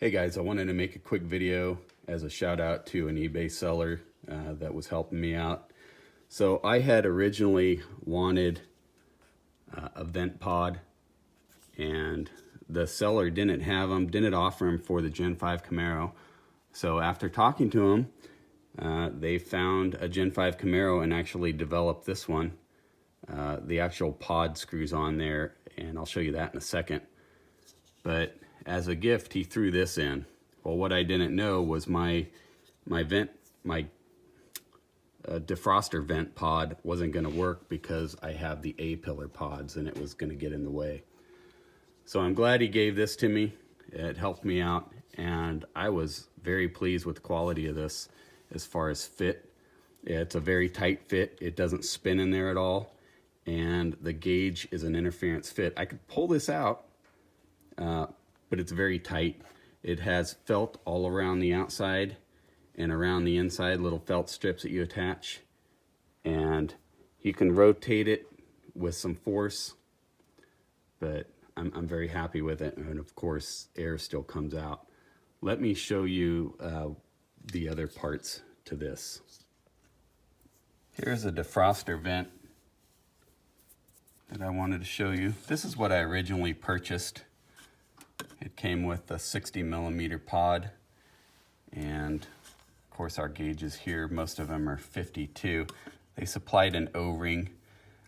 Hey guys, I wanted to make a quick video as a shout out to an eBay seller that was helping me out. So I had originally wanted a vent pod, and the seller didn't have them, didn't offer them for the Gen 5 Camaro. So after talking to them, they found a Gen 5 Camaro and actually developed this one. The actual pod screws on there, and I'll show you that in a second. But as a gift, he threw this in. Well, what I didn't know was my defroster vent pod wasn't going to work because I have the A-pillar pods and it was going to get in the way. So I'm glad he gave this to me. It helped me out, and I was very pleased with the quality of this as far as fit. It's a very tight fit. It doesn't spin in there at all, and the gauge is an interference fit. I could pull this out, but it's very tight. It has felt all around the outside and around the inside, little felt strips that you attach, and you can rotate it with some force, but I'm very happy with it. And of course, air still comes out. Let me show you the other parts to this. Here's a defroster vent that I wanted to show you. This is what I originally purchased. It came with a 60mm pod, and of course our gauges here, most of them are 52. They supplied an O-ring.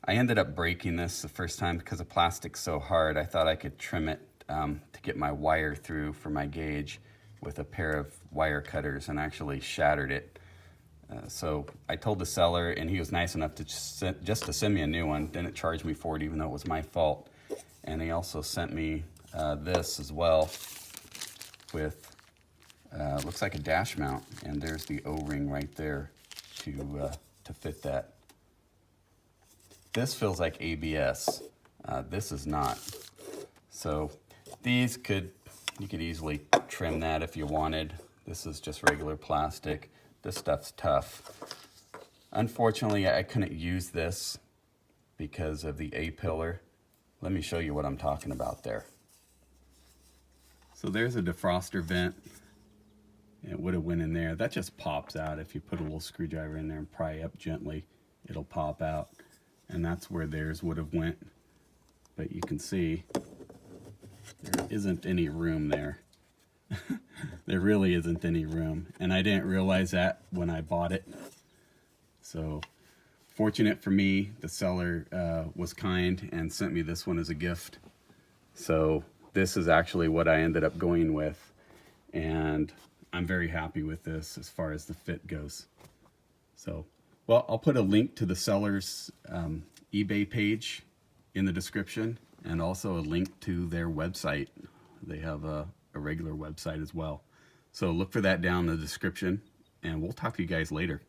I ended up breaking this the first time because the plastic's so hard. I thought I could trim it to get my wire through for my gauge with a pair of wire cutters, and actually shattered it. So I told the seller, and he was nice enough to just to send me a new one. Didn't charge me for it, even though it was my fault. And he also sent me this as well, with looks like a dash mount, and there's the O-ring right there to fit that. This feels like ABS. This is not. So these you could easily trim that if you wanted. This is just regular plastic. This stuff's tough. Unfortunately, I couldn't use this because of the A-pillar. Let me show you what I'm talking about there. So there's a defroster vent. It would have went in there. That just pops out. If you put a little screwdriver in there and pry up gently, it'll pop out. And that's where theirs would have went. But you can see there isn't any room there. There really isn't any room. And I didn't realize that when I bought it. So fortunate for me, the seller was kind and sent me this one as a gift. So this is actually what I ended up going with, and I'm very happy with this as far as the fit goes. So, well, I'll put a link to the seller's eBay page in the description, and also a link to their website. They have a regular website as well. So look for that down in the description, and we'll talk to you guys later.